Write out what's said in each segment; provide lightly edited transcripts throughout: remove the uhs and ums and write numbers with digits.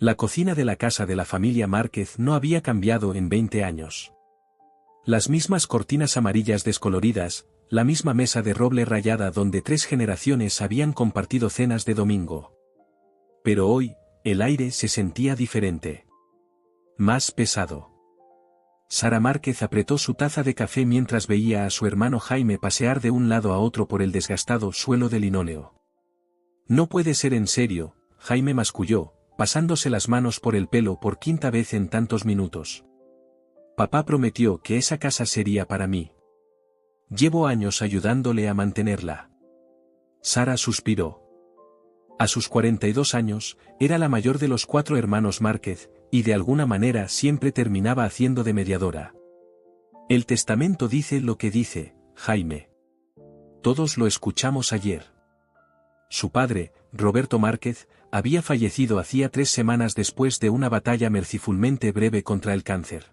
La cocina de la casa de la familia Márquez no había cambiado en 20 años. Las mismas cortinas amarillas descoloridas, la misma mesa de roble rayada donde 3 generaciones habían compartido cenas de domingo. Pero hoy, el aire se sentía diferente. Más pesado. Sara Márquez apretó su taza de café mientras veía a su hermano Jaime pasear de un lado a otro por el desgastado suelo de linóleo. No puede ser en serio, Jaime masculló, pasándose las manos por el pelo por 5ª vez en tantos minutos. Papá prometió que esa casa sería para mí. Llevo años ayudándole a mantenerla. Sara suspiró. A sus 42 años, era la mayor de los 4 hermanos Márquez, y de alguna manera siempre terminaba haciendo de mediadora. El testamento dice lo que dice, Jaime. Todos lo escuchamos ayer. Su padre, Roberto Márquez, había fallecido hacía 3 semanas después de una batalla mercifulmente breve contra el cáncer.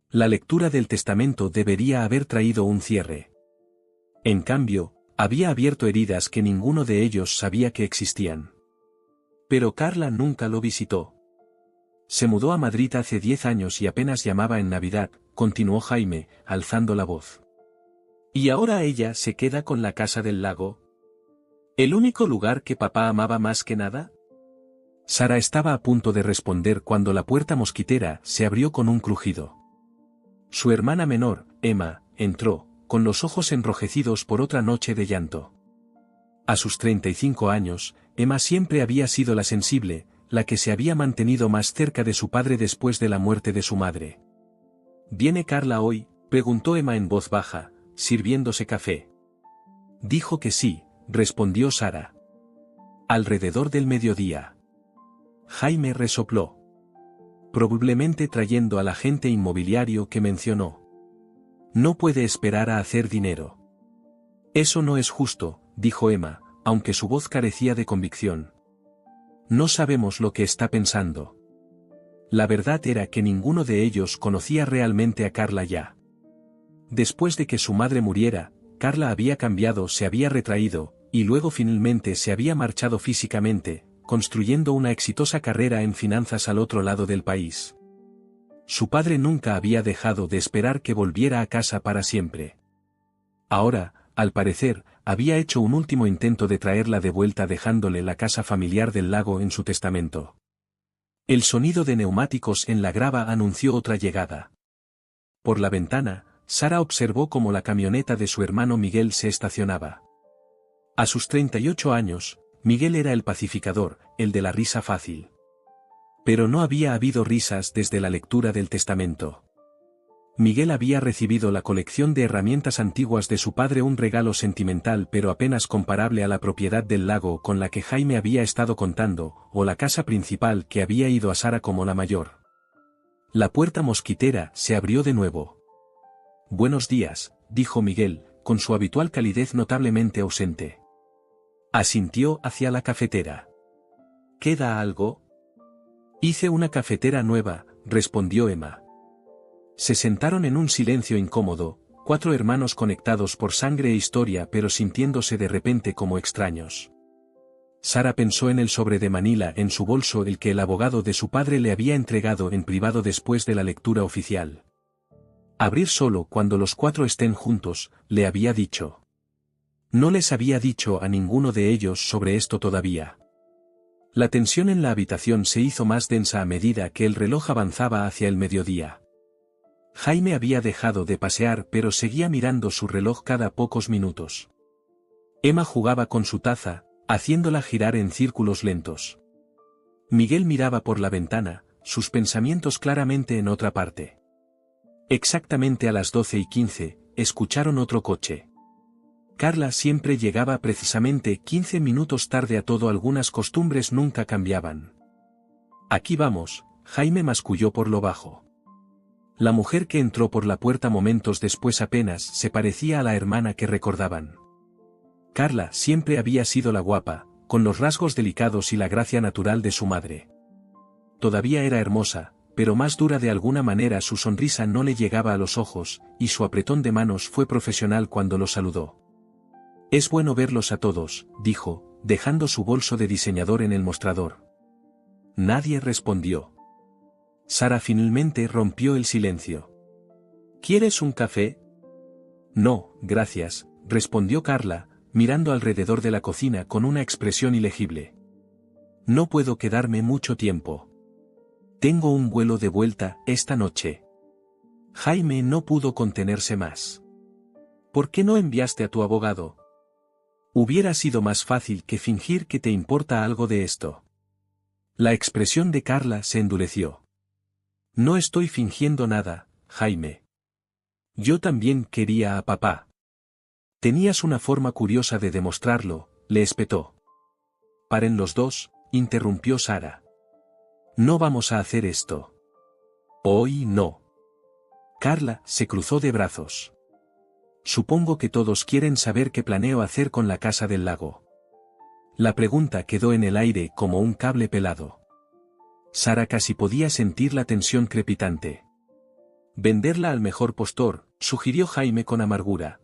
La lectura del testamento debería haber traído un cierre. En cambio, había abierto heridas que ninguno de ellos sabía que existían. Pero Carla nunca lo visitó. Se mudó a Madrid hace 10 años y apenas llamaba en Navidad, continuó Jaime, alzando la voz. ¿Y ahora ella se queda con la casa del lago? ¿El único lugar que papá amaba más que nada? Sara estaba a punto de responder cuando la puerta mosquitera se abrió con un crujido. Su hermana menor, Emma, entró, con los ojos enrojecidos por otra noche de llanto. A sus 35 años, Emma siempre había sido la sensible, la que se había mantenido más cerca de su padre después de la muerte de su madre. ¿Viene Carla hoy?, preguntó Emma en voz baja, sirviéndose café. Dijo que sí, respondió Sara. Alrededor del mediodía. Jaime resopló. Probablemente trayendo al agente inmobiliario que mencionó. No puede esperar a hacer dinero. Eso no es justo, dijo Emma, aunque su voz carecía de convicción. No sabemos lo que está pensando. La verdad era que ninguno de ellos conocía realmente a Carla ya. Después de que su madre muriera, Carla había cambiado, se había retraído, y luego finalmente se había marchado físicamente, construyendo una exitosa carrera en finanzas al otro lado del país. Su padre nunca había dejado de esperar que volviera a casa para siempre. Ahora, al parecer, había hecho un último intento de traerla de vuelta dejándole la casa familiar del lago en su testamento. El sonido de neumáticos en la grava anunció otra llegada. Por la ventana, Sara observó cómo la camioneta de su hermano Miguel se estacionaba. A sus 38 años, Miguel era el pacificador, el de la risa fácil. Pero no había habido risas desde la lectura del testamento. Miguel había recibido la colección de herramientas antiguas de su padre, un regalo sentimental pero apenas comparable a la propiedad del lago con la que Jaime había estado contando, o la casa principal que había ido a Sara como la mayor. La puerta mosquitera se abrió de nuevo. Buenos días, dijo Miguel, con su habitual calidez notablemente ausente. Asintió hacia la cafetera. ¿Queda algo? Hice una cafetera nueva, respondió Emma. Se sentaron en un silencio incómodo, 4 hermanos conectados por sangre e historia pero sintiéndose de repente como extraños. Sara pensó en el sobre de Manila en su bolso, el que el abogado de su padre le había entregado en privado después de la lectura oficial. Abrir solo cuando los 4 estén juntos, le había dicho. No les había dicho a ninguno de ellos sobre esto todavía. La tensión en la habitación se hizo más densa a medida que el reloj avanzaba hacia el mediodía. Jaime había dejado de pasear pero seguía mirando su reloj cada pocos minutos. Emma jugaba con su taza, haciéndola girar en círculos lentos. Miguel miraba por la ventana, sus pensamientos claramente en otra parte. Exactamente a las 12:15, escucharon otro coche. Carla siempre llegaba precisamente 15 minutos tarde a todo, algunas costumbres nunca cambiaban. Aquí vamos, Jaime masculló por lo bajo. La mujer que entró por la puerta momentos después apenas se parecía a la hermana que recordaban. Carla siempre había sido la guapa, con los rasgos delicados y la gracia natural de su madre. Todavía era hermosa, pero más dura de alguna manera, su sonrisa no le llegaba a los ojos, y su apretón de manos fue profesional cuando lo saludó. Es bueno verlos a todos, dijo, dejando su bolso de diseñador en el mostrador. Nadie respondió. Sara finalmente rompió el silencio. ¿Quieres un café? No, gracias, respondió Carla, mirando alrededor de la cocina con una expresión ilegible. No puedo quedarme mucho tiempo. Tengo un vuelo de vuelta esta noche. Jaime no pudo contenerse más. ¿Por qué no enviaste a tu abogado? Hubiera sido más fácil que fingir que te importa algo de esto. La expresión de Carla se endureció. No estoy fingiendo nada, Jaime. Yo también quería a papá. Tenías una forma curiosa de demostrarlo, le espetó. Paren los dos, interrumpió Sara. No vamos a hacer esto. Hoy no. Carla se cruzó de brazos. Supongo que todos quieren saber qué planeo hacer con la casa del lago. La pregunta quedó en el aire como un cable pelado. Sara casi podía sentir la tensión crepitante. Venderla al mejor postor, sugirió Jaime con amargura.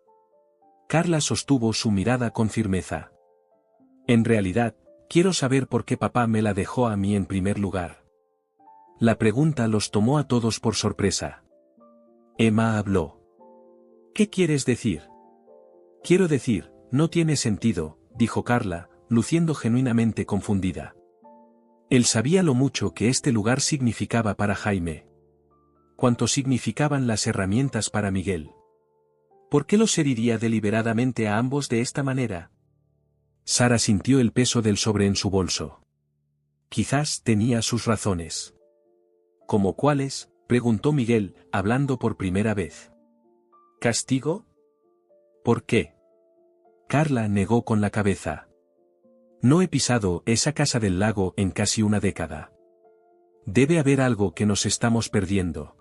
Carla sostuvo su mirada con firmeza. En realidad, quiero saber por qué papá me la dejó a mí en primer lugar. La pregunta los tomó a todos por sorpresa. Emma habló. ¿Qué quieres decir? Quiero decir, no tiene sentido, dijo Carla, luciendo genuinamente confundida. Él sabía lo mucho que este lugar significaba para Jaime. Cuánto significaban las herramientas para Miguel. ¿Por qué los heriría deliberadamente a ambos de esta manera? Sara sintió el peso del sobre en su bolso. Quizás tenía sus razones. ¿Cómo cuáles?, preguntó Miguel, hablando por primera vez. ¿Castigo? ¿Por qué? Carla negó con la cabeza. No he pisado esa casa del lago en casi una década. Debe haber algo que nos estamos perdiendo.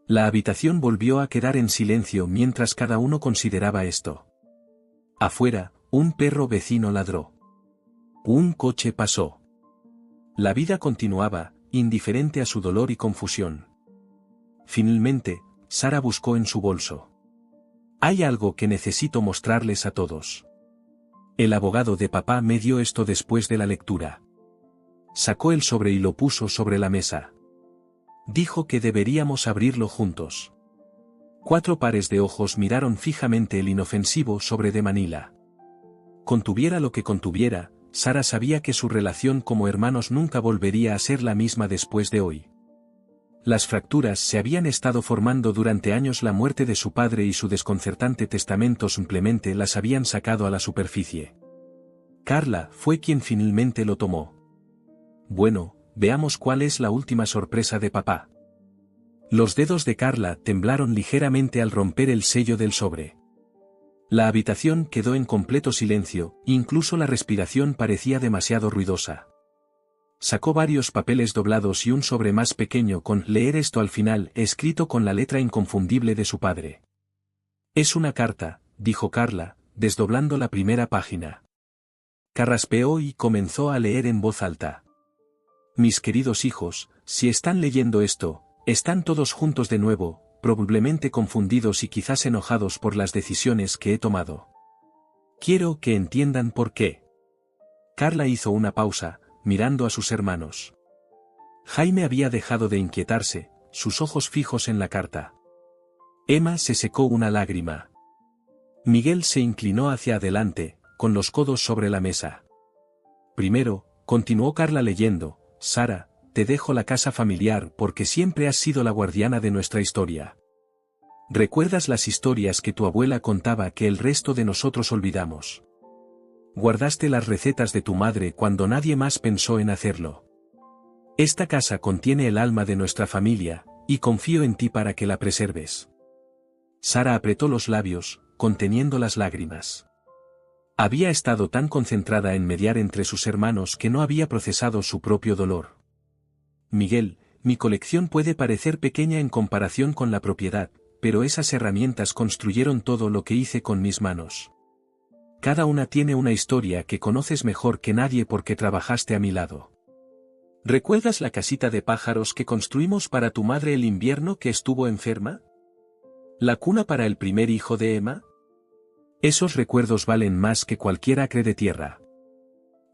La habitación volvió a quedar en silencio mientras cada uno consideraba esto. Afuera, un perro vecino ladró. Un coche pasó. La vida continuaba, indiferente a su dolor y confusión. Finalmente, Sara buscó en su bolso. Hay algo que necesito mostrarles a todos. El abogado de papá me dio esto después de la lectura. Sacó el sobre y lo puso sobre la mesa. Dijo que deberíamos abrirlo juntos. 4 pares de ojos miraron fijamente el inofensivo sobre de Manila. Contuviera lo que contuviera, Sara sabía que su relación como hermanos nunca volvería a ser la misma después de hoy. Las fracturas se habían estado formando durante años. La muerte de su padre y su desconcertante testamento simplemente las habían sacado a la superficie. Carla fue quien finalmente lo tomó. Bueno, veamos cuál es la última sorpresa de papá. Los dedos de Carla temblaron ligeramente al romper el sello del sobre. La habitación quedó en completo silencio, incluso la respiración parecía demasiado ruidosa. Sacó varios papeles doblados y un sobre más pequeño con «leer esto» al final, escrito con la letra inconfundible de su padre. Es una carta, dijo Carla, desdoblando la primera página. Carraspeó y comenzó a leer en voz alta. Mis queridos hijos, si están leyendo esto, están todos juntos de nuevo, probablemente confundidos y quizás enojados por las decisiones que he tomado. Quiero que entiendan por qué. Carla hizo una pausa, mirando a sus hermanos. Jaime había dejado de inquietarse, sus ojos fijos en la carta. Emma se secó una lágrima. Miguel se inclinó hacia adelante, con los codos sobre la mesa. Primero, continuó Carla leyendo, Sara, te dejo la casa familiar porque siempre has sido la guardiana de nuestra historia. ¿Recuerdas las historias que tu abuela contaba que el resto de nosotros olvidamos? Guardaste las recetas de tu madre cuando nadie más pensó en hacerlo. Esta casa contiene el alma de nuestra familia, y confío en ti para que la preserves. Sara apretó los labios, conteniendo las lágrimas. Había estado tan concentrada en mediar entre sus hermanos que no había procesado su propio dolor. Miguel, mi colección puede parecer pequeña en comparación con la propiedad, pero esas herramientas construyeron todo lo que hice con mis manos. Cada una tiene una historia que conoces mejor que nadie porque trabajaste a mi lado. ¿Recuerdas la casita de pájaros que construimos para tu madre el invierno que estuvo enferma? ¿La cuna para el primer hijo de Emma? Esos recuerdos valen más que cualquier acre de tierra.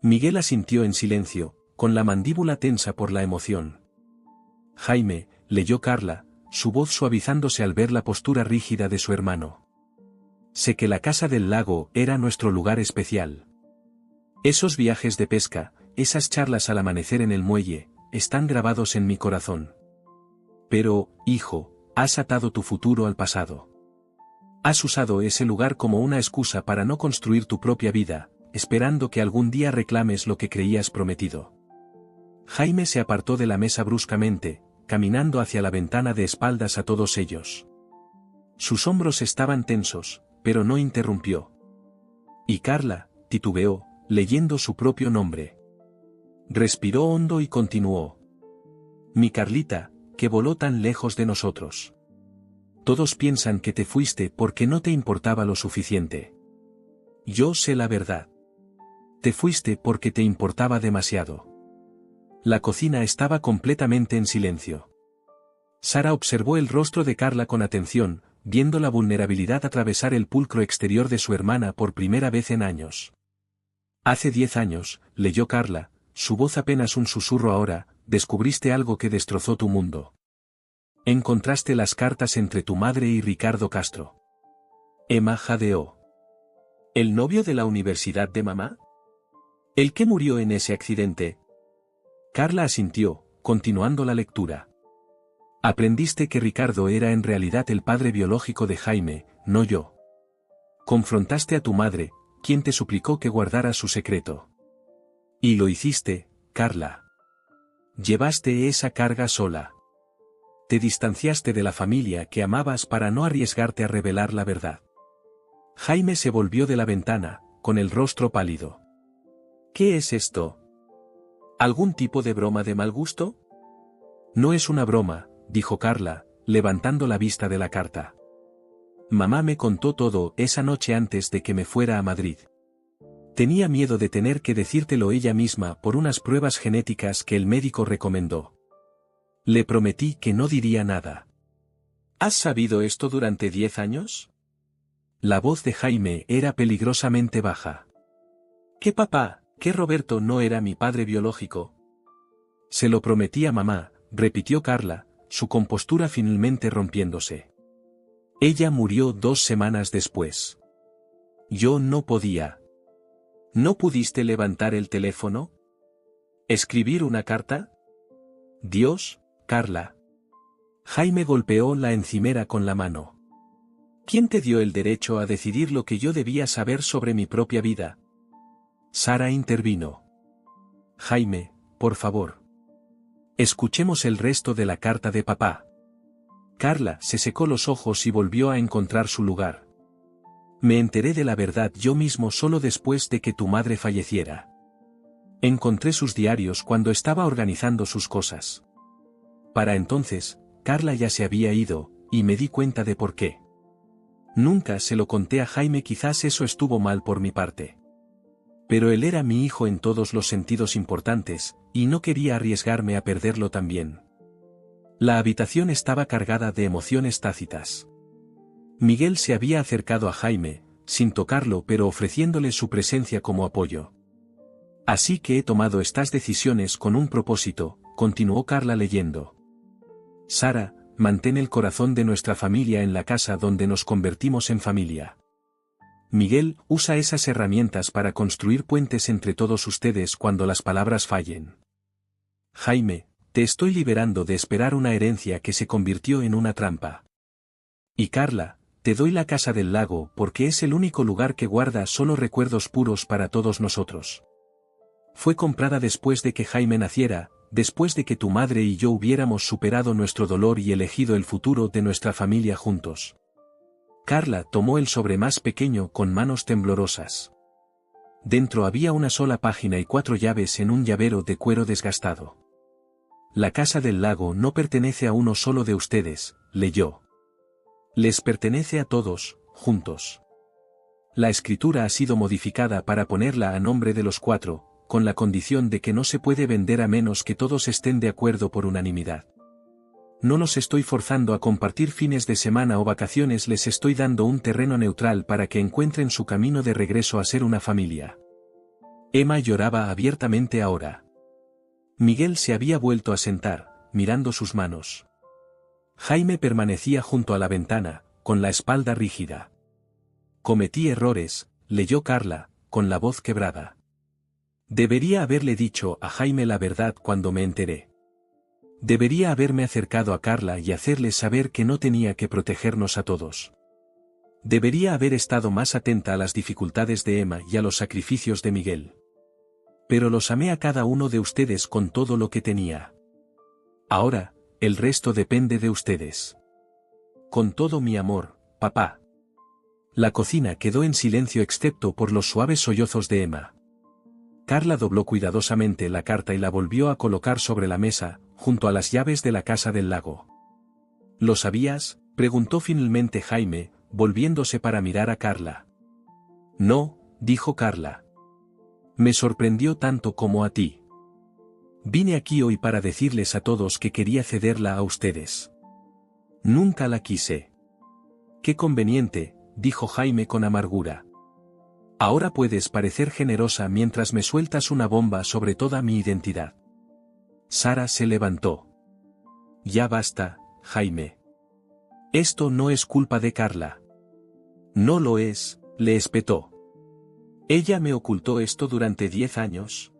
Miguel asintió en silencio, con la mandíbula tensa por la emoción. Jaime, leyó Carla, su voz suavizándose al ver la postura rígida de su hermano. Sé que la casa del lago era nuestro lugar especial. Esos viajes de pesca, esas charlas al amanecer en el muelle, están grabados en mi corazón. Pero, hijo, has atado tu futuro al pasado. Has usado ese lugar como una excusa para no construir tu propia vida, esperando que algún día reclames lo que creías prometido. Jaime se apartó de la mesa bruscamente, caminando hacia la ventana de espaldas a todos ellos. Sus hombros estaban tensos, pero no interrumpió. Y Carla, titubeó, leyendo su propio nombre. Respiró hondo y continuó. Mi Carlita, que voló tan lejos de nosotros. Todos piensan que te fuiste porque no te importaba lo suficiente. Yo sé la verdad. Te fuiste porque te importaba demasiado. La cocina estaba completamente en silencio. Sara observó el rostro de Carla con atención, viendo la vulnerabilidad atravesar el pulcro exterior de su hermana por primera vez en años. Hace 10 años, leyó Carla, su voz apenas un susurro ahora, descubriste algo que destrozó tu mundo. Encontraste las cartas entre tu madre y Ricardo Castro. Emma jadeó. ¿El novio de la universidad de mamá? ¿El que murió en ese accidente? Carla asintió, continuando la lectura. Aprendiste que Ricardo era en realidad el padre biológico de Jaime, no yo. Confrontaste a tu madre, quien te suplicó que guardara su secreto. Y lo hiciste, Carla. Llevaste esa carga sola. Te distanciaste de la familia que amabas para no arriesgarte a revelar la verdad. Jaime se volvió de la ventana, con el rostro pálido. ¿Qué es esto? ¿Algún tipo de broma de mal gusto? No es una broma, dijo Carla, levantando la vista de la carta. Mamá me contó todo esa noche antes de que me fuera a Madrid. Tenía miedo de tener que decírtelo ella misma por unas pruebas genéticas que el médico recomendó. Le prometí que no diría nada. ¿Has sabido esto durante 10 años? La voz de Jaime era peligrosamente baja. ¿Qué papá, que Roberto no era mi padre biológico? Se lo prometí a mamá, repitió Carla, su compostura finalmente rompiéndose. Ella murió 2 semanas después. Yo no podía. ¿No pudiste levantar el teléfono? ¿Escribir una carta? Dios, Carla. Jaime golpeó la encimera con la mano. ¿Quién te dio el derecho a decidir lo que yo debía saber sobre mi propia vida? Sara intervino. Jaime, por favor. Escuchemos el resto de la carta de papá. Carla se secó los ojos y volvió a encontrar su lugar. Me enteré de la verdad yo mismo solo después de que tu madre falleciera. Encontré sus diarios cuando estaba organizando sus cosas. Para entonces, Carla ya se había ido, y me di cuenta de por qué. Nunca se lo conté a Jaime, quizás eso estuvo mal por mi parte. Pero él era mi hijo en todos los sentidos importantes, y no quería arriesgarme a perderlo también. La habitación estaba cargada de emociones tácitas. Miguel se había acercado a Jaime, sin tocarlo pero ofreciéndole su presencia como apoyo. Así que he tomado estas decisiones con un propósito, continuó Carla leyendo. Sara, mantén el corazón de nuestra familia en la casa donde nos convertimos en familia. Miguel, usa esas herramientas para construir puentes entre todos ustedes cuando las palabras fallen. Jaime, te estoy liberando de esperar una herencia que se convirtió en una trampa. Y Carla, te doy la casa del lago porque es el único lugar que guarda solo recuerdos puros para todos nosotros. Fue comprada después de que Jaime naciera, después de que tu madre y yo hubiéramos superado nuestro dolor y elegido el futuro de nuestra familia juntos. Carla tomó el sobre más pequeño con manos temblorosas. Dentro había una sola página y 4 llaves en un llavero de cuero desgastado. La casa del lago no pertenece a uno solo de ustedes, leyó. Les pertenece a todos, juntos. La escritura ha sido modificada para ponerla a nombre de los 4, con la condición de que no se puede vender a menos que todos estén de acuerdo por unanimidad. No los estoy forzando a compartir fines de semana o vacaciones, les estoy dando un terreno neutral para que encuentren su camino de regreso a ser una familia. Emma lloraba abiertamente ahora. Miguel se había vuelto a sentar, mirando sus manos. Jaime permanecía junto a la ventana, con la espalda rígida. Cometí errores, leyó Carla, con la voz quebrada. Debería haberle dicho a Jaime la verdad cuando me enteré. Debería haberme acercado a Carla y hacerle saber que no tenía que protegernos a todos. Debería haber estado más atenta a las dificultades de Emma y a los sacrificios de Miguel. Pero los amé a cada uno de ustedes con todo lo que tenía. Ahora, el resto depende de ustedes. Con todo mi amor, papá. La cocina quedó en silencio excepto por los suaves sollozos de Emma. Carla dobló cuidadosamente la carta y la volvió a colocar sobre la mesa, junto a las llaves de la casa del lago. ¿Lo sabías?, preguntó finalmente Jaime, volviéndose para mirar a Carla. No, dijo Carla. Me sorprendió tanto como a ti. Vine aquí hoy para decirles a todos que quería cederla a ustedes. Nunca la quise. Qué conveniente, dijo Jaime con amargura. Ahora puedes parecer generosa mientras me sueltas una bomba sobre toda mi identidad. Sara se levantó. Ya basta, Jaime. Esto no es culpa de Carla. No lo es, le espetó. Ella me ocultó esto durante 10 años.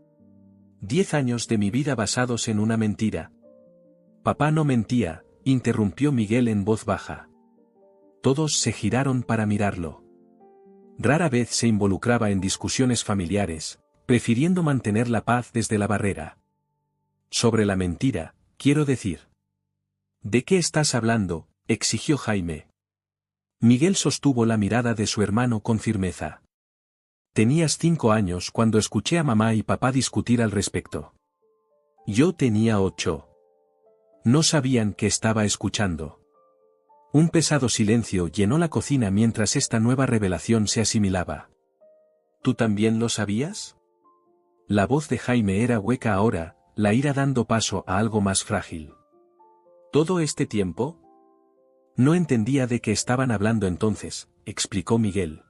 10 años de mi vida basados en una mentira. Papá no mentía, interrumpió Miguel en voz baja. Todos se giraron para mirarlo. Rara vez se involucraba en discusiones familiares, prefiriendo mantener la paz desde la barrera. Sobre la mentira, quiero decir. ¿De qué estás hablando?, exigió Jaime. Miguel sostuvo la mirada de su hermano con firmeza. Tenías 5 años cuando escuché a mamá y papá discutir al respecto. Yo tenía 8. No sabían que estaba escuchando. Un pesado silencio llenó la cocina mientras esta nueva revelación se asimilaba. ¿Tú también lo sabías? La voz de Jaime era hueca ahora, la ira dando paso a algo más frágil. ¿Todo este tiempo? No entendía de qué estaban hablando entonces, explicó Miguel.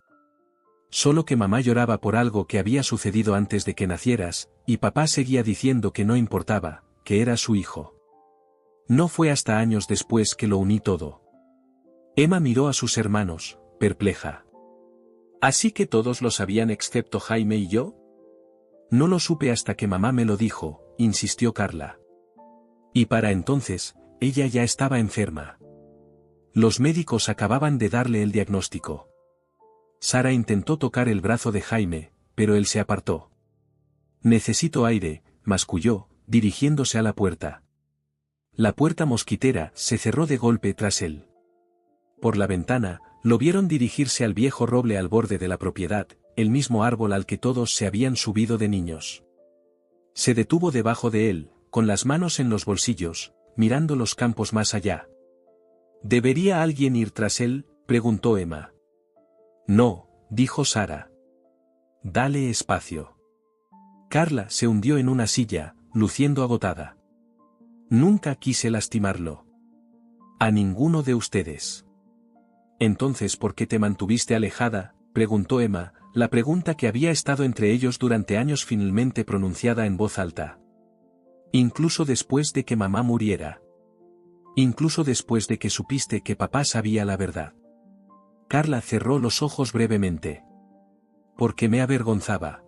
Solo que mamá lloraba por algo que había sucedido antes de que nacieras, y papá seguía diciendo que no importaba, que era su hijo. No fue hasta años después que lo uní todo. Emma miró a sus hermanos, perpleja. ¿Así que todos lo sabían excepto Jaime y yo? No lo supe hasta que mamá me lo dijo, insistió Carla. Y para entonces, ella ya estaba enferma. Los médicos acababan de darle el diagnóstico. Sara intentó tocar el brazo de Jaime, pero él se apartó. Necesito aire, masculló, dirigiéndose a la puerta. La puerta mosquitera se cerró de golpe tras él. Por la ventana, lo vieron dirigirse al viejo roble al borde de la propiedad, el mismo árbol al que todos se habían subido de niños. Se detuvo debajo de él, con las manos en los bolsillos, mirando los campos más allá. ¿Debería alguien ir tras él?, preguntó Emma. No, dijo Sara. Dale espacio. Carla se hundió en una silla, luciendo agotada. Nunca quise lastimarlo. A ninguno de ustedes. Entonces, ¿por qué te mantuviste alejada?, preguntó Emma, la pregunta que había estado entre ellos durante años finalmente pronunciada en voz alta. Incluso después de que mamá muriera. Incluso después de que supiste que papá sabía la verdad. Carla cerró los ojos brevemente. Porque me avergonzaba.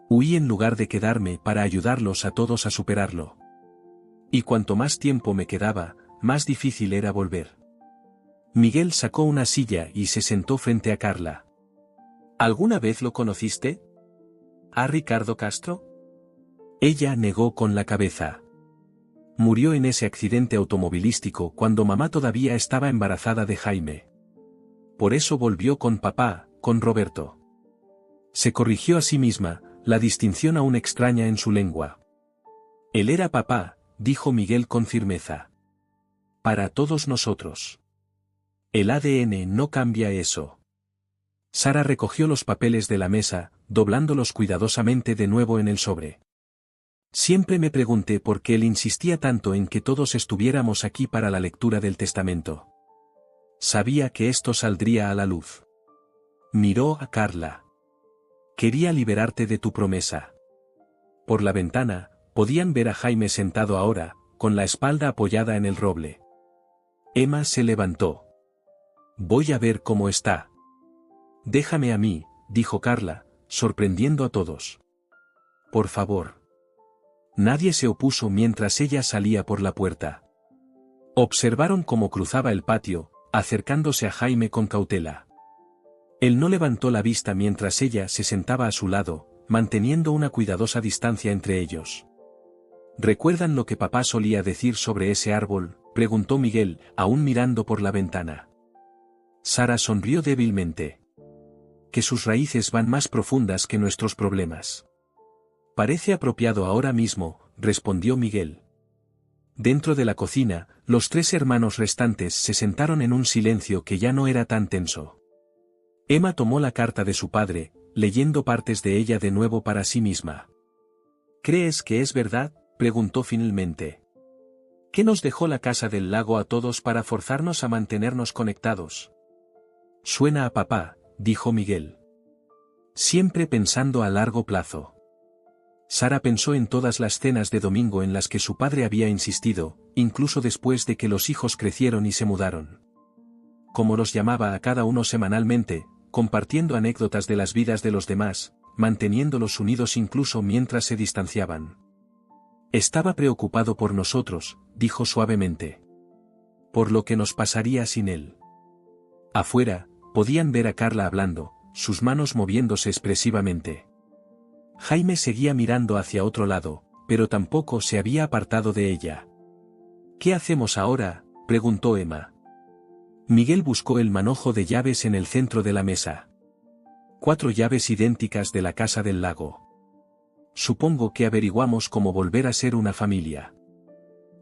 Huí en lugar de quedarme para ayudarlos a todos a superarlo. Y cuanto más tiempo me quedaba, más difícil era volver. Miguel sacó una silla y se sentó frente a Carla. ¿Alguna vez lo conociste? ¿A Ricardo Castro? Ella negó con la cabeza. Murió en ese accidente automovilístico cuando mamá todavía estaba embarazada de Jaime. Por eso volvió con papá, con Roberto. Se corrigió a sí misma, la distinción aún extraña en su lengua. Él era papá, dijo Miguel con firmeza. Para todos nosotros. El ADN no cambia eso. Sara recogió los papeles de la mesa, doblándolos cuidadosamente de nuevo en el sobre. Siempre me pregunté por qué él insistía tanto en que todos estuviéramos aquí para la lectura del testamento. Sabía que esto saldría a la luz. Miró a Carla. Quería liberarte de tu promesa. Por la ventana, Podían ver a Jaime sentado ahora, con la espalda apoyada en el roble. Emma se levantó. «Voy a ver cómo está». «Déjame a mí», dijo Carla, sorprendiendo a todos. «Por favor». Nadie se opuso mientras ella salía por la puerta. Observaron cómo cruzaba el patio, acercándose a Jaime con cautela. Él no levantó la vista mientras ella se sentaba a su lado, manteniendo una cuidadosa distancia entre ellos. ¿Recuerdan lo que papá solía decir sobre ese árbol?, preguntó Miguel, aún mirando por la ventana. Sara sonrió débilmente. Que sus raíces van más profundas que nuestros problemas. Parece apropiado ahora mismo, respondió Miguel. Dentro de la cocina, los tres hermanos restantes se sentaron en un silencio que ya no era tan tenso. Emma tomó la carta de su padre, leyendo partes de ella de nuevo para sí misma. ¿Crees que es verdad?, preguntó finalmente. ¿Qué nos dejó la casa del lago a todos para forzarnos a mantenernos conectados? Suena a papá, dijo Miguel. Siempre pensando a largo plazo. Sara pensó en todas las cenas de domingo en las que su padre había insistido, incluso después de que los hijos crecieron y se mudaron. Como los llamaba a cada uno semanalmente, compartiendo anécdotas de las vidas de los demás, manteniéndolos unidos incluso mientras se distanciaban. Estaba preocupado por nosotros, dijo suavemente. Por lo que nos pasaría sin él. Afuera, podían ver a Carla hablando, sus manos moviéndose expresivamente. Jaime seguía mirando hacia otro lado, pero tampoco se había apartado de ella. ¿Qué hacemos ahora?, preguntó Emma. Miguel buscó el manojo de llaves en el centro de la mesa. 4 llaves idénticas de la casa del lago. Supongo que averiguamos cómo volver a ser una familia.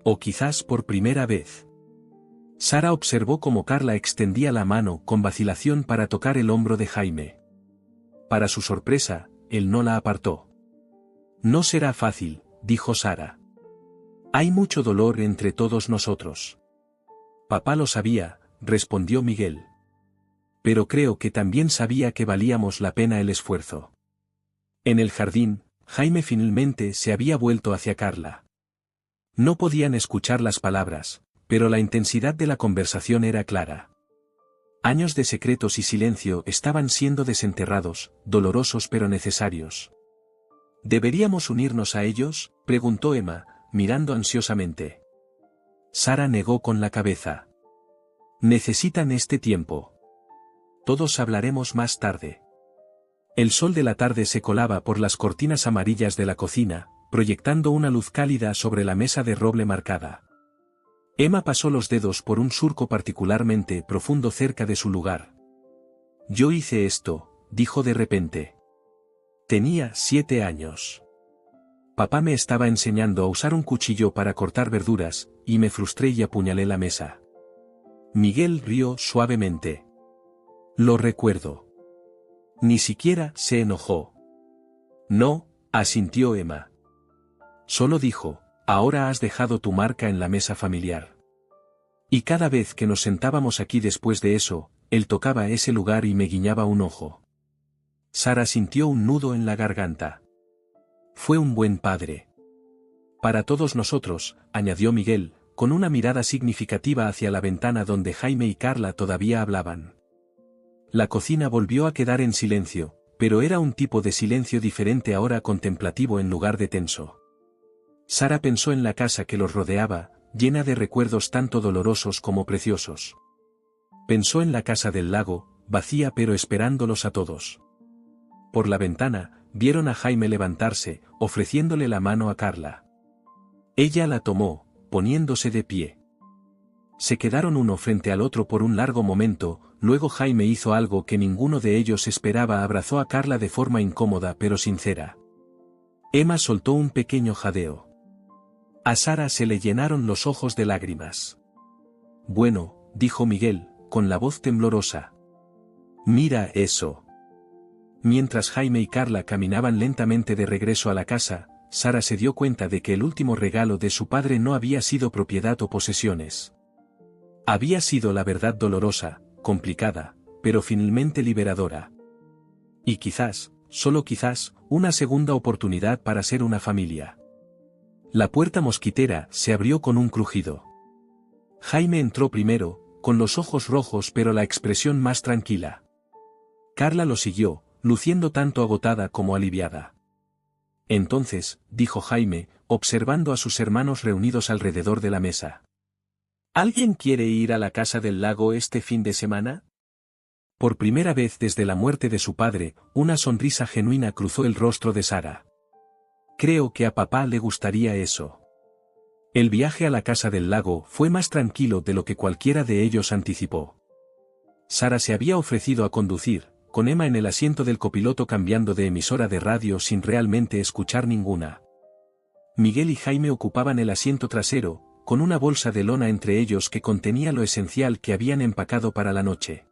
O quizás por primera vez. Sara observó cómo Carla extendía la mano con vacilación para tocar el hombro de Jaime. Para su sorpresa, él no la apartó. No será fácil, dijo Sara. Hay mucho dolor entre todos nosotros. Papá lo sabía, respondió Miguel. Pero creo que también sabía que valíamos la pena el esfuerzo. En el jardín, Jaime finalmente se había vuelto hacia Carla. No podían escuchar las palabras, pero la intensidad de la conversación era clara. Años de secretos y silencio estaban siendo desenterrados, dolorosos pero necesarios. ¿Deberíamos unirnos a ellos?, preguntó Emma, mirando ansiosamente. Sara negó con la cabeza. Necesitan este tiempo. Todos hablaremos más tarde. El sol de la tarde se colaba por las cortinas amarillas de la cocina, proyectando una luz cálida sobre la mesa de roble marcada. Emma pasó los dedos por un surco particularmente profundo cerca de su lugar. Yo hice esto, dijo de repente. Tenía 7 años. Papá me estaba enseñando a usar un cuchillo para cortar verduras, y me frustré y apuñalé la mesa. Miguel rió suavemente. Lo recuerdo. Ni siquiera se enojó. No, asintió Emma. Solo dijo, ahora has dejado tu marca en la mesa familiar. Y cada vez que nos sentábamos aquí después de eso, él tocaba ese lugar y me guiñaba un ojo. Sara sintió un nudo en la garganta. Fue un buen padre. Para todos nosotros, añadió Miguel, con una mirada significativa hacia la ventana donde Jaime y Carla todavía hablaban. La cocina volvió a quedar en silencio, pero era un tipo de silencio diferente ahora, contemplativo en lugar de tenso. Sara pensó en la casa que los rodeaba, llena de recuerdos tanto dolorosos como preciosos. Pensó en la casa del lago, vacía pero esperándolos a todos. Por la ventana, vieron a Jaime levantarse, ofreciéndole la mano a Carla. Ella la tomó, poniéndose de pie. Se quedaron uno frente al otro por un largo momento, luego Jaime hizo algo que ninguno de ellos esperaba: abrazó a Carla de forma incómoda pero sincera. Emma soltó un pequeño jadeo. A Sara se le llenaron los ojos de lágrimas. Bueno, dijo Miguel, con la voz temblorosa. Mira eso. Mientras Jaime y Carla caminaban lentamente de regreso a la casa, Sara se dio cuenta de que el último regalo de su padre no había sido propiedad o posesiones. Había sido la verdad dolorosa, complicada, pero finalmente liberadora. Y quizás, solo quizás, una segunda oportunidad para ser una familia. La puerta mosquitera se abrió con un crujido. Jaime entró primero, con los ojos rojos pero la expresión más tranquila. Carla lo siguió, luciendo tanto agotada como aliviada. Entonces, dijo Jaime, observando a sus hermanos reunidos alrededor de la mesa. ¿Alguien quiere ir a la casa del lago este fin de semana? Por primera vez desde la muerte de su padre, una sonrisa genuina cruzó el rostro de Sara. Creo que a papá le gustaría eso. El viaje a la casa del lago fue más tranquilo de lo que cualquiera de ellos anticipó. Sara se había ofrecido a conducir, con Emma en el asiento del copiloto cambiando de emisora de radio sin realmente escuchar ninguna. Miguel y Jaime ocupaban el asiento trasero, con una bolsa de lona entre ellos que contenía lo esencial que habían empacado para la noche.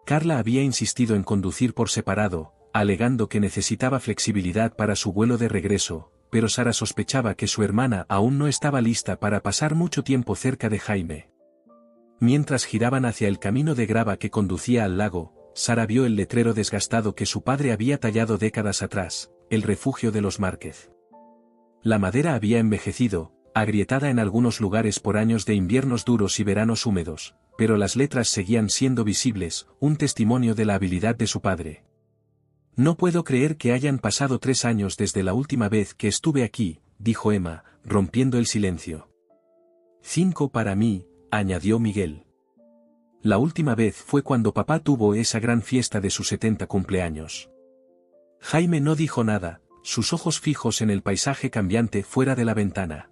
Carla había insistido en conducir por separado, alegando que necesitaba flexibilidad para su vuelo de regreso, pero Sara sospechaba que su hermana aún no estaba lista para pasar mucho tiempo cerca de Jaime. Mientras giraban hacia el camino de grava que conducía al lago, Sara vio el letrero desgastado que su padre había tallado décadas atrás, el refugio de los Márquez. La madera había envejecido, agrietada en algunos lugares por años de inviernos duros y veranos húmedos, pero las letras seguían siendo visibles, un testimonio de la habilidad de su padre. No puedo creer que hayan pasado 3 años desde la última vez que estuve aquí, dijo Emma, rompiendo el silencio. 5 para mí, añadió Miguel. La última vez fue cuando papá tuvo esa gran fiesta de sus 70 cumpleaños. Jaime no dijo nada, sus ojos fijos en el paisaje cambiante fuera de la ventana.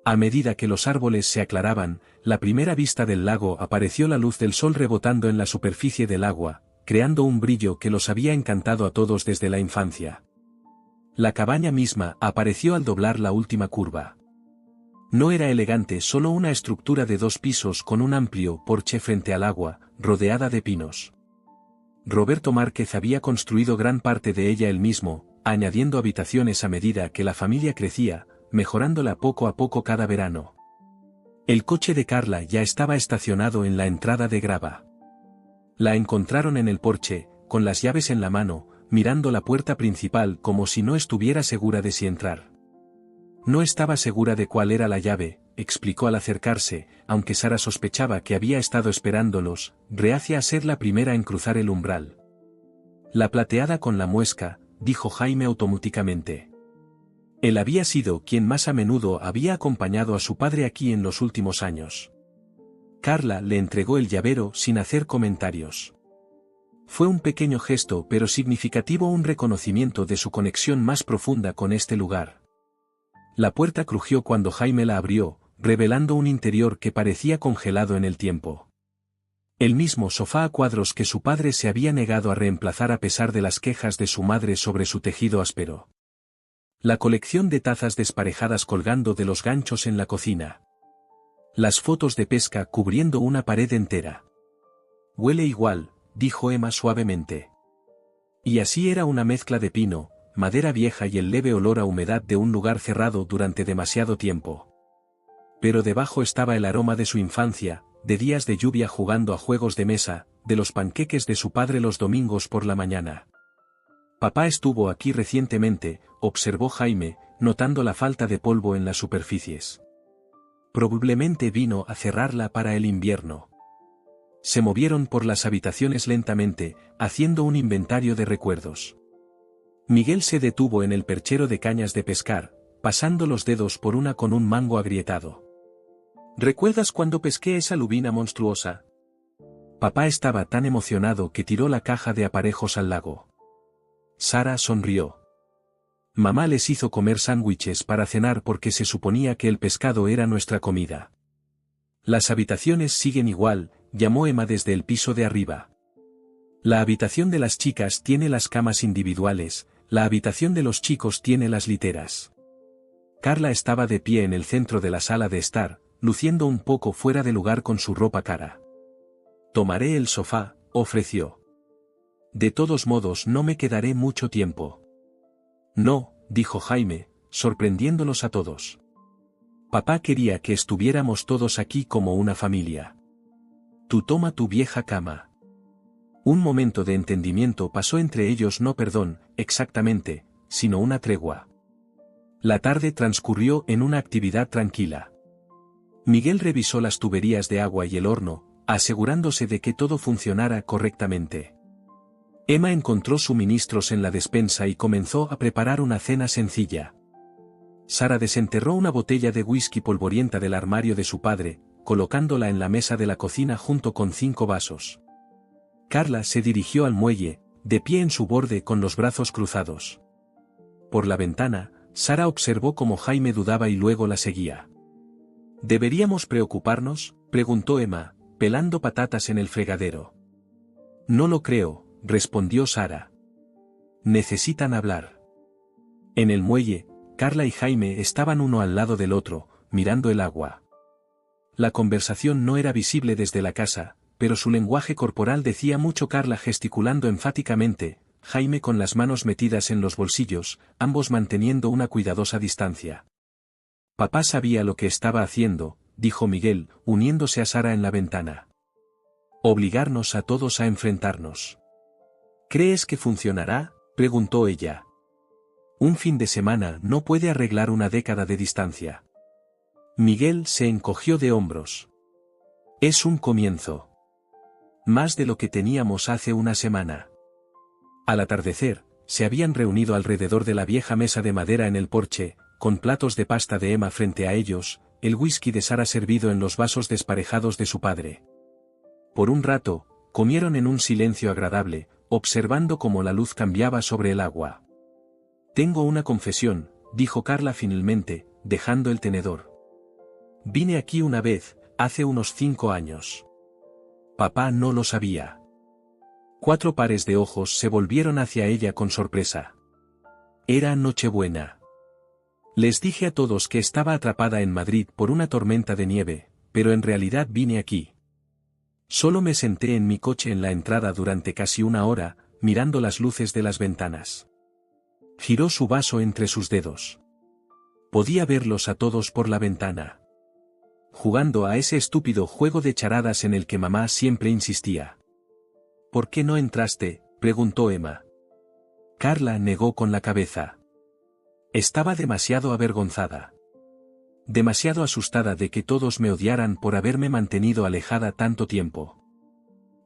A medida que los árboles se aclaraban, la primera vista del lago apareció la luz del sol rebotando en la superficie del agua, creando un brillo que los había encantado a todos desde la infancia. La cabaña misma apareció al doblar la última curva. No era elegante, solo una estructura de 2 pisos con un amplio porche frente al agua, rodeada de pinos. Roberto Márquez había construido gran parte de ella él mismo, añadiendo habitaciones a medida que la familia crecía, mejorándola poco a poco cada verano. El coche de Carla ya estaba estacionado en la entrada de grava. La encontraron en el porche, con las llaves en la mano, mirando la puerta principal como si no estuviera segura de si entrar. No estaba segura de cuál era la llave, explicó al acercarse, aunque Sara sospechaba que había estado esperándolos, reacia a ser la primera en cruzar el umbral. La plateada con la muesca, dijo Jaime automáticamente. Él había sido quien más a menudo había acompañado a su padre aquí en los últimos años. Carla le entregó el llavero sin hacer comentarios. Fue un pequeño gesto pero significativo, un reconocimiento de su conexión más profunda con este lugar. La puerta crujió cuando Jaime la abrió, revelando un interior que parecía congelado en el tiempo. El mismo sofá a cuadros que su padre se había negado a reemplazar a pesar de las quejas de su madre sobre su tejido áspero. La colección de tazas desparejadas colgando de los ganchos en la cocina. Las fotos de pesca cubriendo una pared entera. Huele igual, dijo Emma suavemente. Y así era una mezcla de pino, madera vieja y el leve olor a humedad de un lugar cerrado durante demasiado tiempo. Pero debajo estaba el aroma de su infancia, de días de lluvia jugando a juegos de mesa, de los panqueques de su padre los domingos por la mañana. Papá estuvo aquí recientemente, observó Jaime, notando la falta de polvo en las superficies. Probablemente vino a cerrarla para el invierno. Se movieron por las habitaciones lentamente, haciendo un inventario de recuerdos. Miguel se detuvo en el perchero de cañas de pescar, pasando los dedos por una con un mango agrietado. ¿Recuerdas cuando pesqué esa lubina monstruosa? Papá estaba tan emocionado que tiró la caja de aparejos al lago. Sara sonrió. Mamá les hizo comer sándwiches para cenar porque se suponía que el pescado era nuestra comida. Las habitaciones siguen igual, llamó Emma desde el piso de arriba. La habitación de las chicas tiene las camas individuales, la habitación de los chicos tiene las literas. Carla estaba de pie en el centro de la sala de estar, luciendo un poco fuera de lugar con su ropa cara. Tomaré el sofá, ofreció. De todos modos no me quedaré mucho tiempo. No, dijo Jaime, sorprendiéndolos a todos. Papá quería que estuviéramos todos aquí como una familia. Tú toma tu vieja cama. Un momento de entendimiento pasó entre ellos, no perdón, exactamente, sino una tregua. La tarde transcurrió en una actividad tranquila. Miguel revisó las tuberías de agua y el horno, asegurándose de que todo funcionara correctamente. Emma encontró suministros en la despensa y comenzó a preparar una cena sencilla. Sara desenterró una botella de whisky polvorienta del armario de su padre, colocándola en la mesa de la cocina junto con 5 vasos. Carla se dirigió al muelle, de pie en su borde con los brazos cruzados. Por la ventana, Sara observó cómo Jaime dudaba y luego la seguía. ¿Deberíamos preocuparnos?, preguntó Emma, pelando patatas en el fregadero. No lo creo, respondió Sara. Necesitan hablar. En el muelle, Carla y Jaime estaban uno al lado del otro, mirando el agua. La conversación no era visible desde la casa, pero su lenguaje corporal decía mucho. Carla gesticulando enfáticamente, Jaime con las manos metidas en los bolsillos, ambos manteniendo una cuidadosa distancia. Papá sabía lo que estaba haciendo, dijo Miguel, uniéndose a Sara en la ventana. Obligarnos a todos a enfrentarnos. ¿Crees que funcionará?, preguntó ella. Un fin de semana no puede arreglar una década de distancia. Miguel se encogió de hombros. Es un comienzo. Más de lo que teníamos hace una semana. Al atardecer, se habían reunido alrededor de la vieja mesa de madera en el porche, con platos de pasta de Emma frente a ellos, el whisky de Sara servido en los vasos desparejados de su padre. Por un rato, comieron en un silencio agradable, observando cómo la luz cambiaba sobre el agua. Tengo una confesión, dijo Carla finalmente, dejando el tenedor. Vine aquí una vez, hace unos 5 años. Papá no lo sabía. 4 pares de ojos se volvieron hacia ella con sorpresa. Era Nochebuena. Les dije a todos que estaba atrapada en Madrid por una tormenta de nieve, pero en realidad vine aquí. Solo me senté en mi coche en la entrada durante casi 1 hora, mirando las luces de las ventanas. Giró su vaso entre sus dedos. Podía verlos a todos por la ventana. Jugando a ese estúpido juego de charadas en el que mamá siempre insistía. ¿Por qué no entraste?, preguntó Emma. Carla negó con la cabeza. Estaba demasiado avergonzada. Demasiado asustada de que todos me odiaran por haberme mantenido alejada tanto tiempo.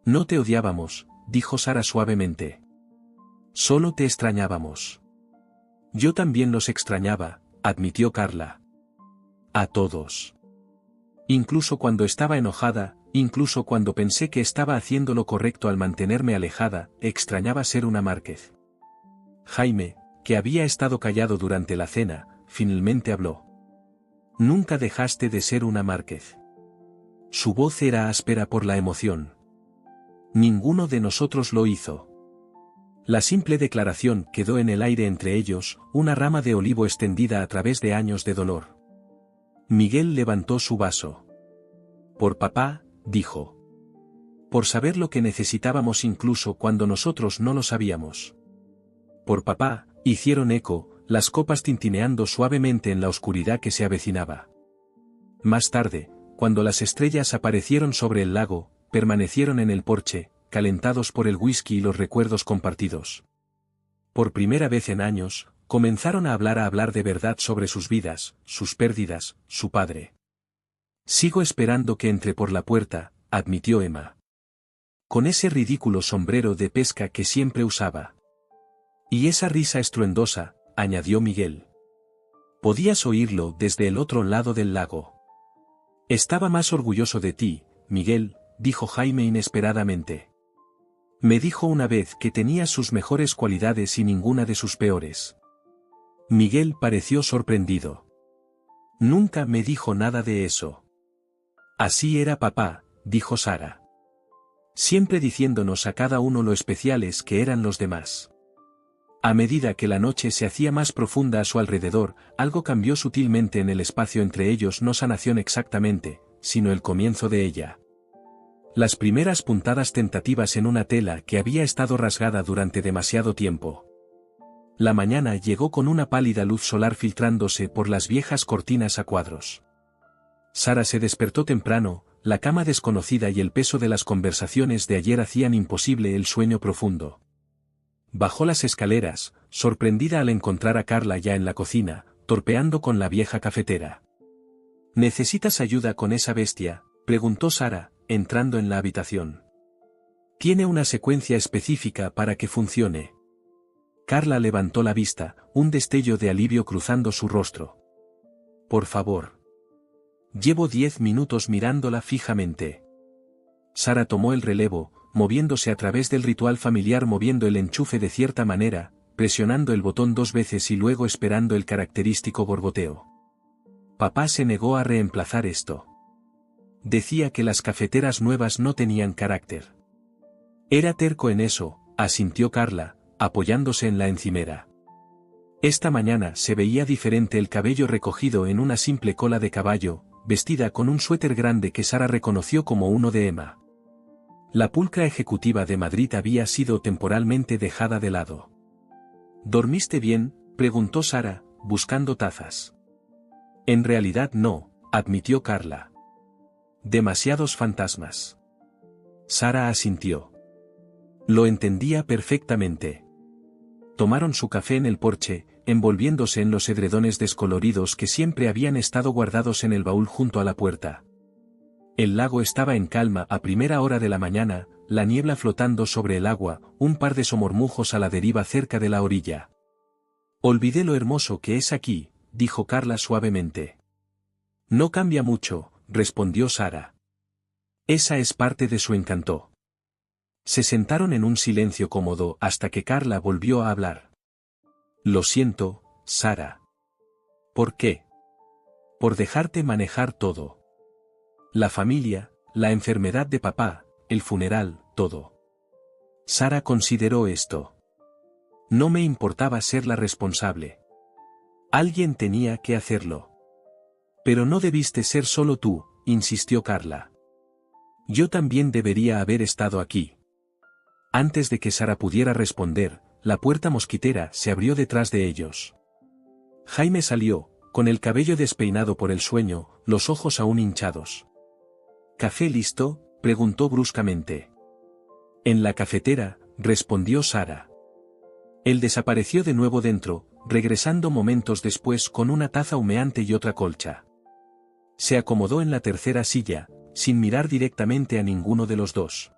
No te odiábamos, dijo Sara suavemente. Solo te extrañábamos. Yo también los extrañaba, admitió Carla. A todos. Incluso cuando estaba enojada, incluso cuando pensé que estaba haciendo lo correcto al mantenerme alejada, extrañaba ser una Márquez. Jaime, que había estado callado durante la cena, finalmente habló. Nunca dejaste de ser una Márquez. Su voz era áspera por la emoción. Ninguno de nosotros lo hizo. La simple declaración quedó en el aire entre ellos, una rama de olivo extendida a través de años de dolor. Miguel levantó su vaso. Por papá, dijo. Por saber lo que necesitábamos incluso cuando nosotros no lo sabíamos. Por papá, hicieron eco, las copas tintineando suavemente en la oscuridad que se avecinaba. Más tarde, cuando las estrellas aparecieron sobre el lago, permanecieron en el porche, calentados por el whisky y los recuerdos compartidos. Por primera vez en años, comenzaron a hablar de verdad sobre sus vidas, sus pérdidas, su padre. Sigo esperando que entre por la puerta, admitió Emma. Con ese ridículo sombrero de pesca que siempre usaba. Y esa risa estruendosa, añadió Miguel. Podías oírlo desde el otro lado del lago. Estaba más orgulloso de ti, Miguel, dijo Jaime inesperadamente. Me dijo una vez que tenías sus mejores cualidades y ninguna de sus peores. Miguel pareció sorprendido. Nunca me dijo nada de eso. Así era papá, dijo Sara. Siempre diciéndonos a cada uno lo especiales que eran los demás. A medida que la noche se hacía más profunda a su alrededor, algo cambió sutilmente en el espacio entre ellos, no sanación exactamente, sino el comienzo de ella. Las primeras puntadas tentativas en una tela que había estado rasgada durante demasiado tiempo. La mañana llegó con una pálida luz solar filtrándose por las viejas cortinas a cuadros. Sara se despertó temprano, la cama desconocida y el peso de las conversaciones de ayer hacían imposible el sueño profundo. Bajó las escaleras, sorprendida al encontrar a Carla ya en la cocina, torpeando con la vieja cafetera. ¿Necesitas ayuda con esa bestia?, preguntó Sara, entrando en la habitación. Tiene una secuencia específica para que funcione. Carla levantó la vista, un destello de alivio cruzando su rostro. Por favor. Llevo 10 minutos mirándola fijamente. Sara tomó el relevo, moviéndose a través del ritual familiar, moviendo el enchufe de cierta manera, presionando el botón 2 veces y luego esperando el característico borboteo. Papá se negó a reemplazar esto. Decía que las cafeteras nuevas no tenían carácter. Era terco en eso, asintió Carla, apoyándose en la encimera. Esta mañana se veía diferente, el cabello recogido en una simple cola de caballo, vestida con un suéter grande que Sara reconoció como uno de Emma. La pulcra ejecutiva de Madrid había sido temporalmente dejada de lado. ¿Dormiste bien?, preguntó Sara, buscando tazas. En realidad no, admitió Carla. Demasiados fantasmas. Sara asintió. Lo entendía perfectamente. Tomaron su café en el porche, envolviéndose en los edredones descoloridos que siempre habían estado guardados en el baúl junto a la puerta. El lago estaba en calma a primera hora de la mañana, la niebla flotando sobre el agua, un par de somormujos a la deriva cerca de la orilla. Olvidé lo hermoso que es aquí, dijo Carla suavemente. No cambia mucho, respondió Sara. Esa es parte de su encanto. Se sentaron en un silencio cómodo hasta que Carla volvió a hablar. Lo siento, Sara. ¿Por qué? Por dejarte manejar todo. La familia, la enfermedad de papá, el funeral, todo. Sara consideró esto. No me importaba ser la responsable. Alguien tenía que hacerlo. Pero no debiste ser solo tú, insistió Carla. Yo también debería haber estado aquí. Antes de que Sara pudiera responder, la puerta mosquitera se abrió detrás de ellos. Jaime salió, con el cabello despeinado por el sueño, los ojos aún hinchados. ¿Café listo?, preguntó bruscamente. En la cafetera, respondió Sara. Él desapareció de nuevo dentro, regresando momentos después con una taza humeante y otra colcha. Se acomodó en la tercera silla, sin mirar directamente a ninguno de los dos.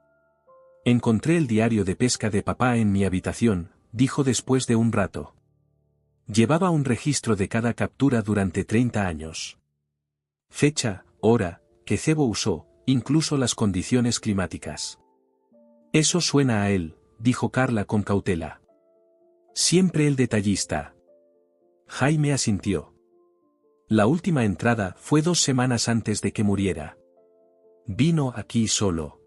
Encontré el diario de pesca de papá en mi habitación, dijo después de un rato. Llevaba un registro de cada captura durante 30 años. Fecha, hora, que cebo usó, incluso las condiciones climáticas. Eso suena a él, dijo Carla con cautela. Siempre el detallista. Jaime asintió. La última entrada fue 2 semanas antes de que muriera. Vino aquí solo.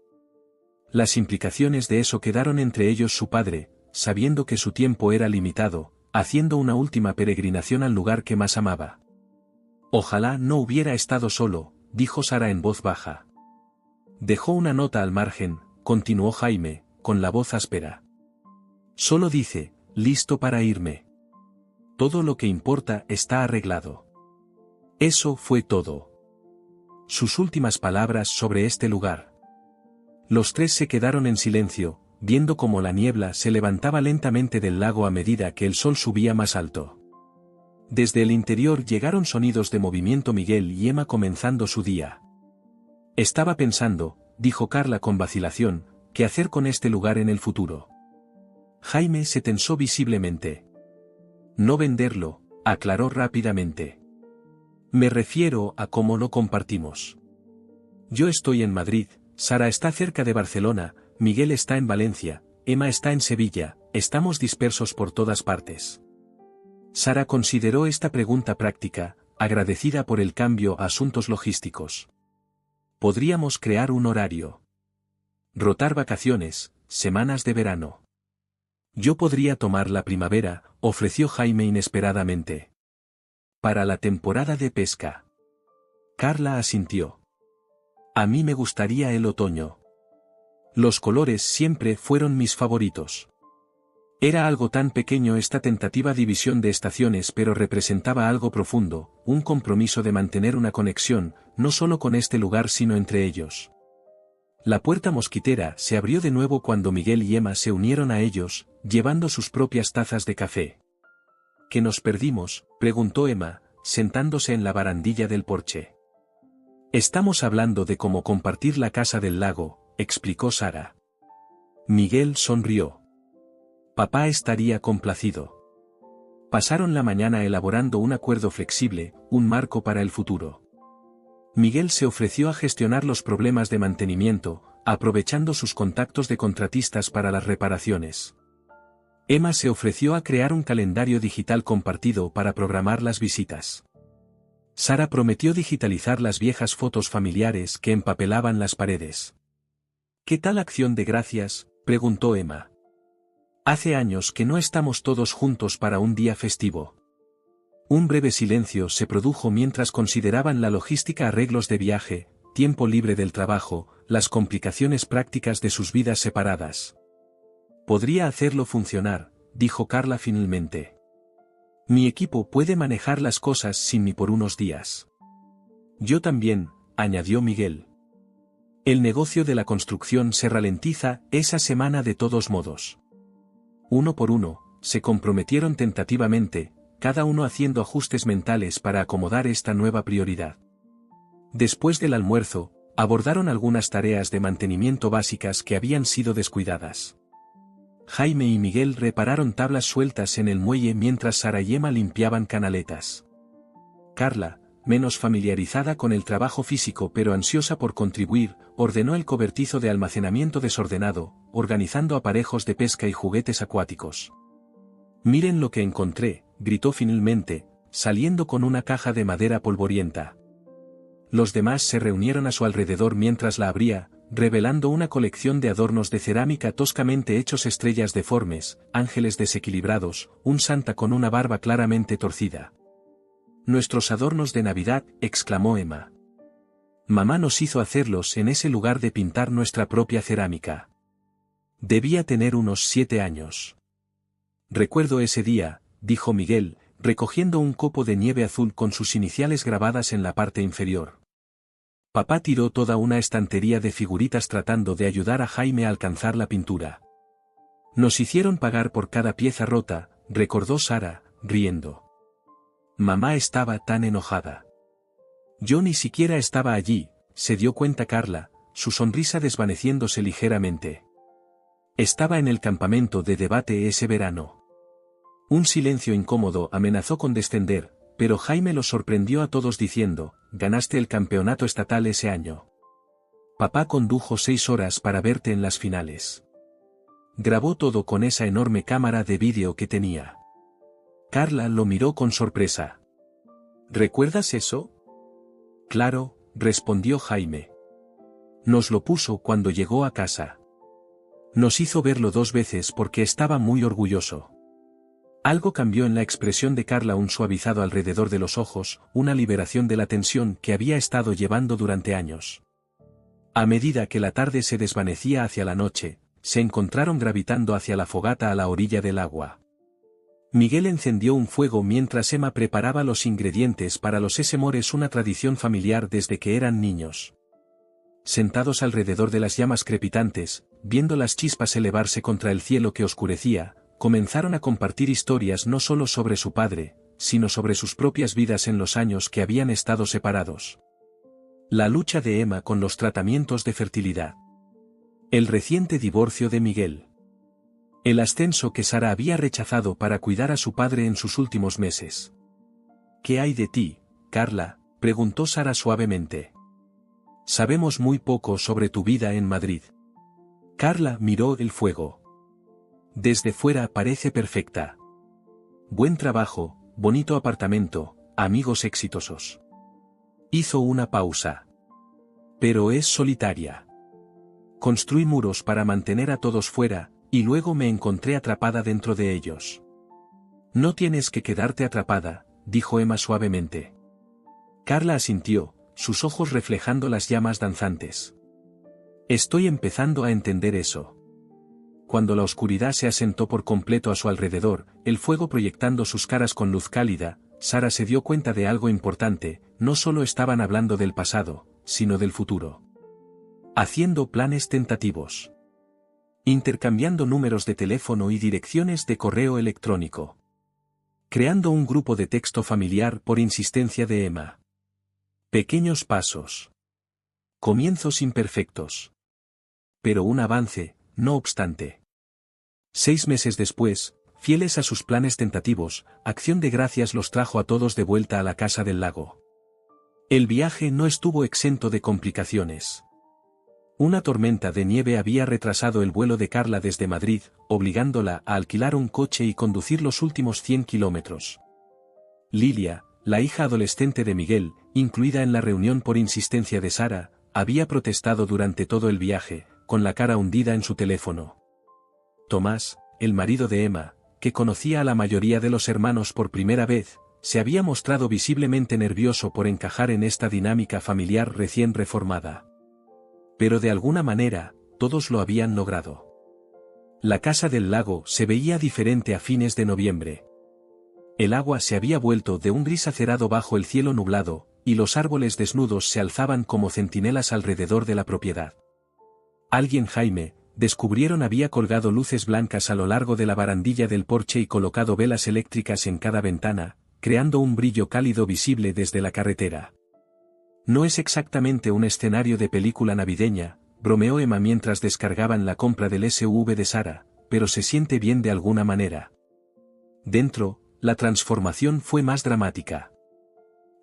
Las implicaciones de eso quedaron entre ellos su padre, sabiendo que su tiempo era limitado, haciendo una última peregrinación al lugar que más amaba. Ojalá no hubiera estado solo, dijo Sara en voz baja. Dejó una nota al margen, continuó Jaime, con la voz áspera. Solo dice, listo para irme. Todo lo que importa está arreglado. Eso fue todo. Sus últimas palabras sobre este lugar. Los tres se quedaron en silencio, viendo cómo la niebla se levantaba lentamente del lago a medida que el sol subía más alto. Desde el interior llegaron sonidos de movimiento. Miguel y Emma comenzando su día. Estaba pensando, dijo Carla con vacilación, qué hacer con este lugar en el futuro. Jaime se tensó visiblemente. No venderlo, aclaró rápidamente. Me refiero a cómo lo compartimos. Yo estoy en Madrid, Sara está cerca de Barcelona, Miguel está en Valencia, Emma está en Sevilla, estamos dispersos por todas partes. Sara consideró esta pregunta práctica, agradecida por el cambio a asuntos logísticos. Podríamos crear un horario. Rotar vacaciones, semanas de verano. Yo podría tomar la primavera, ofreció Jaime inesperadamente. Para la temporada de pesca. Carla asintió. A mí me gustaría el otoño. Los colores siempre fueron mis favoritos. Era algo tan pequeño esta tentativa división de estaciones, pero representaba algo profundo, un compromiso de mantener una conexión, no solo con este lugar sino entre ellos. La puerta mosquitera se abrió de nuevo cuando Miguel y Emma se unieron a ellos, llevando sus propias tazas de café. ¿Que nos perdimos?, preguntó Emma, sentándose en la barandilla del porche. Estamos hablando de cómo compartir la casa del lago, explicó Sara. Miguel sonrió. Papá estaría complacido. Pasaron la mañana elaborando un acuerdo flexible, un marco para el futuro. Miguel se ofreció a gestionar los problemas de mantenimiento, aprovechando sus contactos de contratistas para las reparaciones. Emma se ofreció a crear un calendario digital compartido para programar las visitas. Sara prometió digitalizar las viejas fotos familiares que empapelaban las paredes. ¿Qué tal acción de gracias?, preguntó Emma. Hace años que no estamos todos juntos para un día festivo. Un breve silencio se produjo mientras consideraban la logística, arreglos de viaje, tiempo libre del trabajo, las complicaciones prácticas de sus vidas separadas. Podría hacerlo funcionar, dijo Carla finalmente. Mi equipo puede manejar las cosas sin mí por unos días. Yo también, añadió Miguel. El negocio de la construcción se ralentiza esa semana de todos modos. Uno por uno, se comprometieron tentativamente, cada uno haciendo ajustes mentales para acomodar esta nueva prioridad. Después del almuerzo, abordaron algunas tareas de mantenimiento básicas que habían sido descuidadas. Jaime y Miguel repararon tablas sueltas en el muelle mientras Sara y Emma limpiaban canaletas. Carla, menos familiarizada con el trabajo físico pero ansiosa por contribuir, ordenó el cobertizo de almacenamiento desordenado, organizando aparejos de pesca y juguetes acuáticos. Miren lo que encontré, gritó finalmente, saliendo con una caja de madera polvorienta. Los demás se reunieron a su alrededor mientras la abría, revelando una colección de adornos de cerámica toscamente hechos, estrellas deformes, ángeles desequilibrados, un santa con una barba claramente torcida. Nuestros adornos de Navidad, exclamó Emma. Mamá nos hizo hacerlos en ese lugar de pintar nuestra propia cerámica. Debía tener unos 7 años. Recuerdo ese día, dijo Miguel, recogiendo un copo de nieve azul con sus iniciales grabadas en la parte inferior. Papá tiró toda una estantería de figuritas tratando de ayudar a Jaime a alcanzar la pintura. Nos hicieron pagar por cada pieza rota, recordó Sara, riendo. Mamá estaba tan enojada. Yo ni siquiera estaba allí, se dio cuenta Carla, su sonrisa desvaneciéndose ligeramente. Estaba en el campamento de debate ese verano. Un silencio incómodo amenazó con descender, pero Jaime los sorprendió a todos diciendo, ganaste el campeonato estatal ese año. Papá condujo 6 horas para verte en las finales. Grabó todo con esa enorme cámara de vídeo que tenía. Carla lo miró con sorpresa. ¿Recuerdas eso? Claro, respondió Jaime. Nos lo puso cuando llegó a casa. Nos hizo verlo 2 veces porque estaba muy orgulloso. Algo cambió en la expresión de Carla, un suavizado alrededor de los ojos, una liberación de la tensión que había estado llevando durante años. A medida que la tarde se desvanecía hacia la noche, se encontraron gravitando hacia la fogata a la orilla del agua. Miguel encendió un fuego mientras Emma preparaba los ingredientes para los sesemores, una tradición familiar desde que eran niños. Sentados alrededor de las llamas crepitantes, viendo las chispas elevarse contra el cielo que oscurecía, comenzaron a compartir historias no solo sobre su padre, sino sobre sus propias vidas en los años que habían estado separados. La lucha de Emma con los tratamientos de fertilidad. El reciente divorcio de Miguel. El ascenso que Sara había rechazado para cuidar a su padre en sus últimos meses. ¿Qué hay de ti, Carla?, preguntó Sara suavemente. Sabemos muy poco sobre tu vida en Madrid. Carla miró el fuego. Desde fuera parece perfecta. Buen trabajo, bonito apartamento, amigos exitosos. Hizo una pausa. Pero es solitaria. Construí muros para mantener a todos fuera, y luego me encontré atrapada dentro de ellos. No tienes que quedarte atrapada, dijo Emma suavemente. Carla asintió, sus ojos reflejando las llamas danzantes. Estoy empezando a entender eso. Cuando la oscuridad se asentó por completo a su alrededor, el fuego proyectando sus caras con luz cálida, Sara se dio cuenta de algo importante, no solo estaban hablando del pasado, sino del futuro. Haciendo planes tentativos. Intercambiando números de teléfono y direcciones de correo electrónico. creando un grupo de texto familiar por insistencia de Emma. Pequeños pasos. Comienzos imperfectos. Pero un avance, no obstante. 6 meses después, fieles a sus planes tentativos, Acción de Gracias los trajo a todos de vuelta a la casa del lago. El viaje no estuvo exento de complicaciones. Una tormenta de nieve había retrasado el vuelo de Carla desde Madrid, obligándola a alquilar un coche y conducir los últimos 100 kilómetros. Lilia, la hija adolescente de Miguel, incluida en la reunión por insistencia de Sara, había protestado durante todo el viaje, con la cara hundida en su teléfono. Tomás, el marido de Emma, que conocía a la mayoría de los hermanos por primera vez, se había mostrado visiblemente nervioso por encajar en esta dinámica familiar recién reformada. Pero de alguna manera, todos lo habían logrado. La casa del lago se veía diferente a fines de noviembre. El agua se había vuelto de un gris acerado bajo el cielo nublado, y los árboles desnudos se alzaban como centinelas alrededor de la propiedad. Jaime, descubrieron había colgado luces blancas a lo largo de la barandilla del porche y colocado velas eléctricas en cada ventana, creando un brillo cálido visible desde la carretera. No es exactamente un escenario de película navideña, bromeó Emma mientras descargaban la compra del SUV de Sara, pero se siente bien de alguna manera. Dentro, la transformación fue más dramática.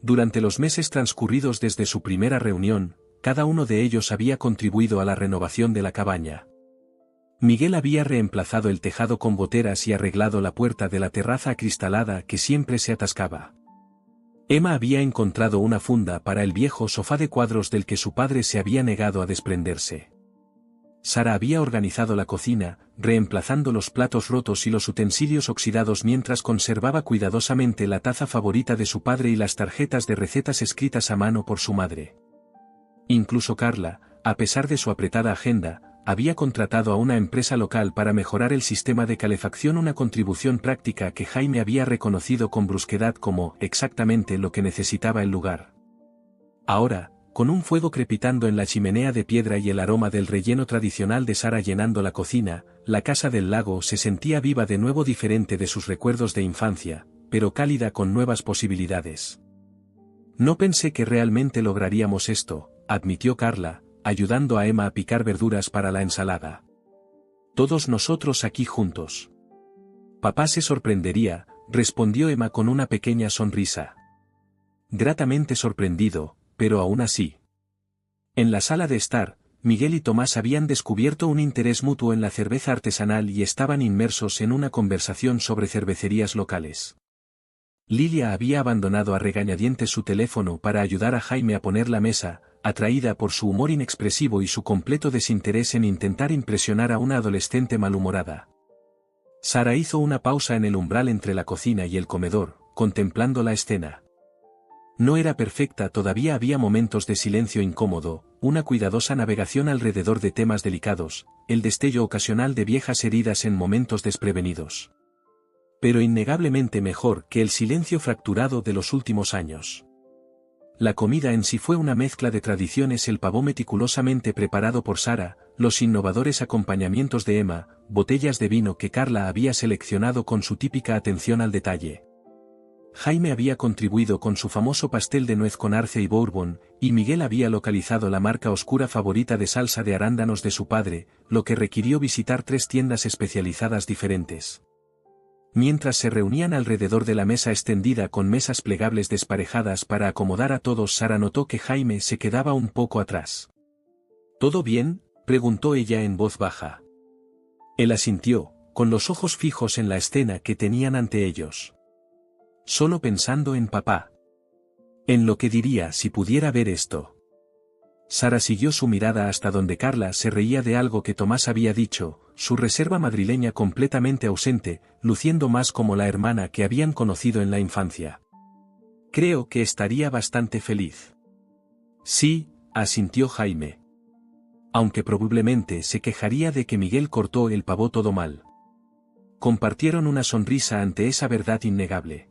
Durante los meses transcurridos desde su primera reunión, cada uno de ellos había contribuido a la renovación de la cabaña. Miguel había reemplazado el tejado con goteras y arreglado la puerta de la terraza acristalada que siempre se atascaba. Emma había encontrado una funda para el viejo sofá de cuadros del que su padre se había negado a desprenderse. Sara había organizado la cocina, reemplazando los platos rotos y los utensilios oxidados mientras conservaba cuidadosamente la taza favorita de su padre y las tarjetas de recetas escritas a mano por su madre. Incluso Carla, a pesar de su apretada agenda, había contratado a una empresa local para mejorar el sistema de calefacción, una contribución práctica que Jaime había reconocido con brusquedad como exactamente lo que necesitaba el lugar. Ahora, con un fuego crepitando en la chimenea de piedra y el aroma del relleno tradicional de Sara llenando la cocina, la casa del lago se sentía viva de nuevo, diferente de sus recuerdos de infancia, pero cálida con nuevas posibilidades. No pensé que realmente lograríamos esto, admitió Carla, ayudando a Emma a picar verduras para la ensalada. Todos nosotros aquí juntos. Papá se sorprendería, respondió Emma con una pequeña sonrisa. Gratamente sorprendido, pero aún así. En la sala de estar, Miguel y Tomás habían descubierto un interés mutuo en la cerveza artesanal y estaban inmersos en una conversación sobre cervecerías locales. Lilia había abandonado a regañadientes su teléfono para ayudar a Jaime a poner la mesa, atraída por su humor inexpresivo y su completo desinterés en intentar impresionar a una adolescente malhumorada. Sara hizo una pausa en el umbral entre la cocina y el comedor, contemplando la escena. No era perfecta, todavía había momentos de silencio incómodo, una cuidadosa navegación alrededor de temas delicados, el destello ocasional de viejas heridas en momentos desprevenidos. Pero innegablemente mejor que el silencio fracturado de los últimos años. La comida en sí fue una mezcla de tradiciones: el pavo meticulosamente preparado por Sara, los innovadores acompañamientos de Emma, botellas de vino que Carla había seleccionado con su típica atención al detalle. Jaime había contribuido con su famoso pastel de nuez con arce y bourbon, y Miguel había localizado la marca oscura favorita de salsa de arándanos de su padre, lo que requirió visitar 3 tiendas especializadas diferentes. Mientras se reunían alrededor de la mesa extendida con mesas plegables desparejadas para acomodar a todos, Sara notó que Jaime se quedaba un poco atrás. ¿Todo bien?, preguntó ella en voz baja. Él asintió, con los ojos fijos en la escena que tenían ante ellos. Solo pensando en papá. En lo que diría si pudiera ver esto. Sara siguió su mirada hasta donde Carla se reía de algo que Tomás había dicho, su reserva madrileña completamente ausente, luciendo más como la hermana que habían conocido en la infancia. Creo que estaría bastante feliz. Sí, asintió Jaime. Aunque probablemente se quejaría de que Miguel cortó el pavo todo mal. Compartieron una sonrisa ante esa verdad innegable.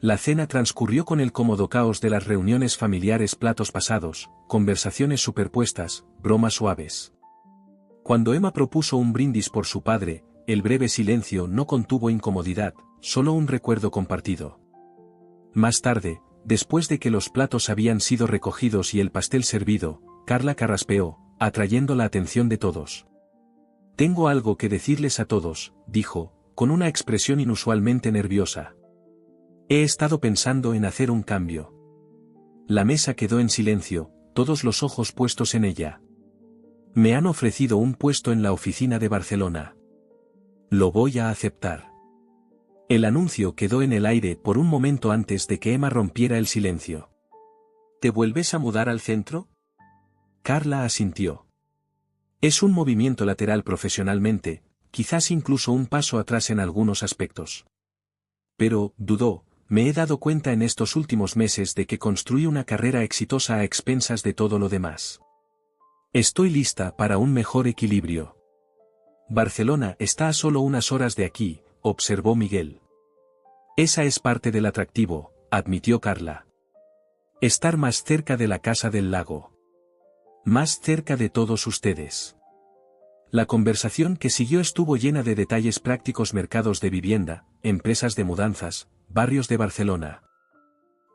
La cena transcurrió con el cómodo caos de las reuniones familiares: platos pasados, conversaciones superpuestas, bromas suaves. Cuando Emma propuso un brindis por su padre, el breve silencio no contuvo incomodidad, solo un recuerdo compartido. Más tarde, después de que los platos habían sido recogidos y el pastel servido, Carla carraspeó, atrayendo la atención de todos. «Tengo algo que decirles a todos», dijo, con una expresión inusualmente nerviosa. «He estado pensando en hacer un cambio». La mesa quedó en silencio, todos los ojos puestos en ella. «Me han ofrecido un puesto en la oficina de Barcelona. Lo voy a aceptar». El anuncio quedó en el aire por un momento antes de que Emma rompiera el silencio. «¿Te vuelves a mudar al centro?» Carla asintió. «Es un movimiento lateral profesionalmente, quizás incluso un paso atrás en algunos aspectos. Pero, dudó, me he dado cuenta en estos últimos meses de que construí una carrera exitosa a expensas de todo lo demás. Estoy lista para un mejor equilibrio». «Barcelona está a solo unas horas de aquí», observó Miguel. «Esa es parte del atractivo», admitió Carla. «Estar más cerca de la Casa del Lago. Más cerca de todos ustedes». La conversación que siguió estuvo llena de detalles prácticos: mercados de vivienda, empresas de mudanzas, barrios de Barcelona.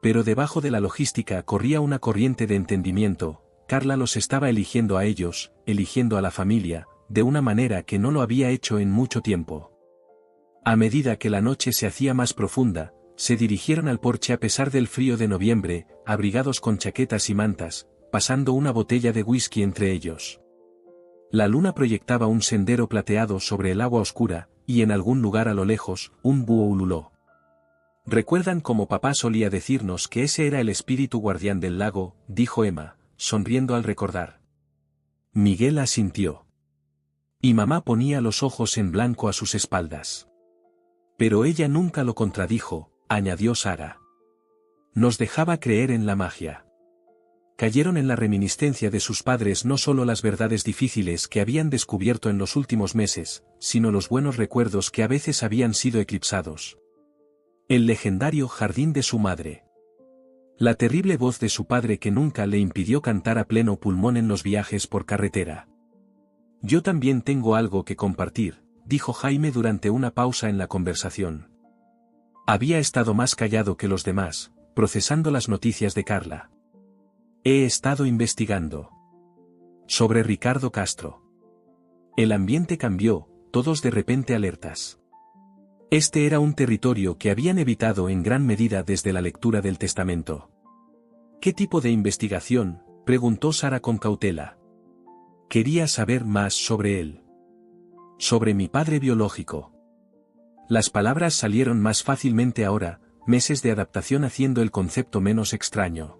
Pero debajo de la logística corría una corriente de entendimiento. Carla los estaba eligiendo a ellos, eligiendo a la familia, de una manera que no lo había hecho en mucho tiempo. A medida que la noche se hacía más profunda, se dirigieron al porche a pesar del frío de noviembre, abrigados con chaquetas y mantas, pasando una botella de whisky entre ellos. La luna proyectaba un sendero plateado sobre el agua oscura, y en algún lugar a lo lejos, un búho ululó. «¿Recuerdan cómo papá solía decirnos que ese era el espíritu guardián del lago?», dijo Emma, sonriendo al recordar. Miguel asintió. «Y mamá ponía los ojos en blanco a sus espaldas». «Pero ella nunca lo contradijo», añadió Sara. «Nos dejaba creer en la magia». Cayeron en la reminiscencia de sus padres no solo las verdades difíciles que habían descubierto en los últimos meses, sino los buenos recuerdos que a veces habían sido eclipsados. El legendario jardín de su madre. La terrible voz de su padre que nunca le impidió cantar a pleno pulmón en los viajes por carretera. «Yo también tengo algo que compartir», dijo Jaime durante una pausa en la conversación. Había estado más callado que los demás, procesando las noticias de Carla. «He estado investigando sobre Ricardo Castro». El ambiente cambió, todos de repente alertas. Este era un territorio que habían evitado en gran medida desde la lectura del testamento. «¿Qué tipo de investigación?», preguntó Sara con cautela. «Quería saber más sobre él. Sobre mi padre biológico». Las palabras salieron más fácilmente ahora, meses de adaptación haciendo el concepto menos extraño.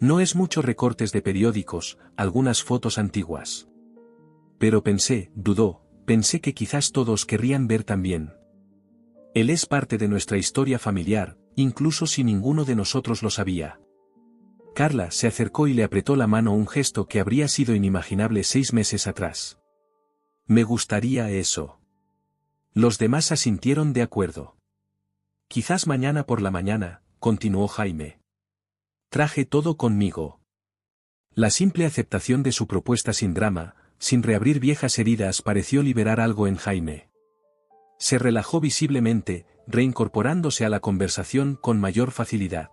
«No es mucho recortes de periódicos, algunas fotos antiguas. Pero pensé que quizás todos querrían ver también. Él es parte de nuestra historia familiar, incluso si ninguno de nosotros lo sabía». Carla se acercó y le apretó la mano, un gesto que habría sido inimaginable 6 meses atrás. «Me gustaría eso». Los demás asintieron de acuerdo. «Quizás mañana por la mañana», continuó Jaime. «Traje todo conmigo». La simple aceptación de su propuesta sin drama, sin reabrir viejas heridas, pareció liberar algo en Jaime. Se relajó visiblemente, reincorporándose a la conversación con mayor facilidad.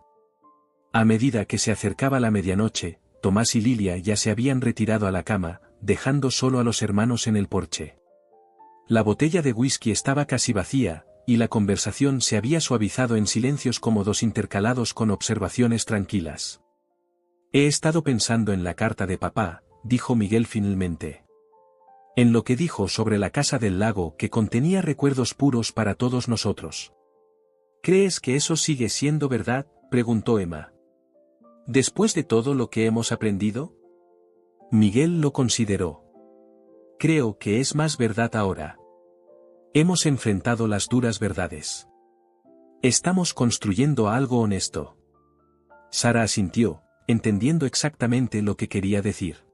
A medida que se acercaba la medianoche, Tomás y Lilia ya se habían retirado a la cama, dejando solo a los hermanos en el porche. La botella de whisky estaba casi vacía, y la conversación se había suavizado en silencios cómodos intercalados con observaciones tranquilas. «He estado pensando en la carta de papá», dijo Miguel finalmente. «En lo que dijo sobre la Casa del Lago, que contenía recuerdos puros para todos nosotros». «¿Crees que eso sigue siendo verdad?», preguntó Emma. «¿Después de todo lo que hemos aprendido?». Miguel lo consideró. «Creo que es más verdad ahora. Hemos enfrentado las duras verdades. Estamos construyendo algo honesto». Sara asintió, entendiendo exactamente lo que quería decir.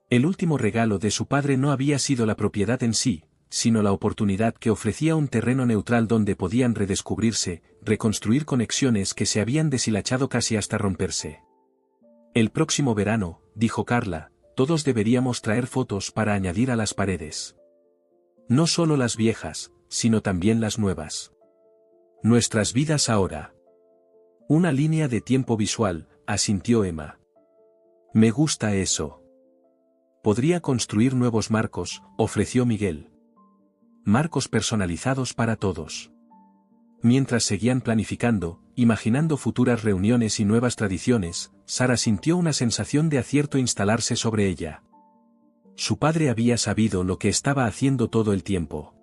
El último regalo de su padre no había sido la propiedad en sí, sino la oportunidad que ofrecía un terreno neutral donde podían redescubrirse, reconstruir conexiones que se habían deshilachado casi hasta romperse. «El próximo verano», dijo Carla, «todos deberíamos traer fotos para añadir a las paredes. No solo las viejas, sino también las nuevas». Nuestras vidas ahora. Una línea de tiempo visual, asintió Emma. Me gusta eso. Podría construir nuevos marcos, ofreció Miguel. Marcos personalizados para todos. Mientras seguían planificando, imaginando futuras reuniones y nuevas tradiciones, Sara sintió una sensación de acierto instalarse sobre ella. Su padre había sabido lo que estaba haciendo todo el tiempo.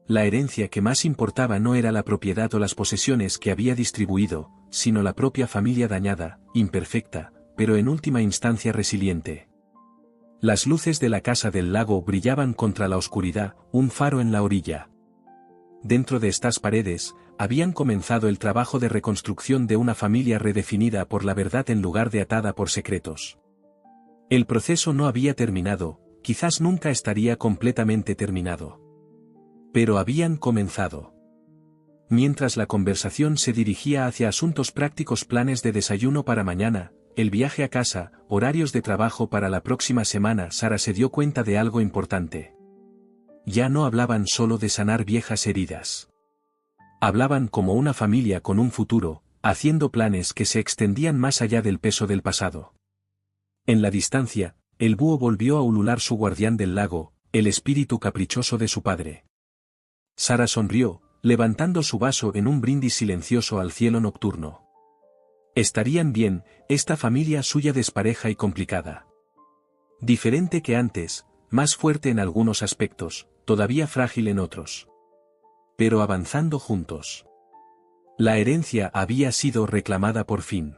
La herencia que más importaba no era la propiedad o las posesiones que había distribuido, sino la propia familia dañada, imperfecta, pero en última instancia resiliente. Las luces de la casa del lago brillaban contra la oscuridad, un faro en la orilla. Dentro de estas paredes, habían comenzado el trabajo de reconstrucción de una familia redefinida por la verdad en lugar de atada por secretos. El proceso no había terminado, quizás nunca estaría completamente terminado. Pero habían comenzado. Mientras la conversación se dirigía hacia asuntos prácticos, planes de desayuno para mañana, el viaje a casa, horarios de trabajo para la próxima semana, Sara se dio cuenta de algo importante. Ya no hablaban solo de sanar viejas heridas. Hablaban como una familia con un futuro, haciendo planes que se extendían más allá del peso del pasado. En la distancia, el búho volvió a ulular su guardián del lago, el espíritu caprichoso de su padre. Sara sonrió, levantando su vaso en un brindis silencioso al cielo nocturno. Estarían bien, esta familia suya despareja y complicada. Diferente que antes, más fuerte en algunos aspectos, todavía frágil en otros. Pero avanzando juntos. La herencia había sido reclamada por fin.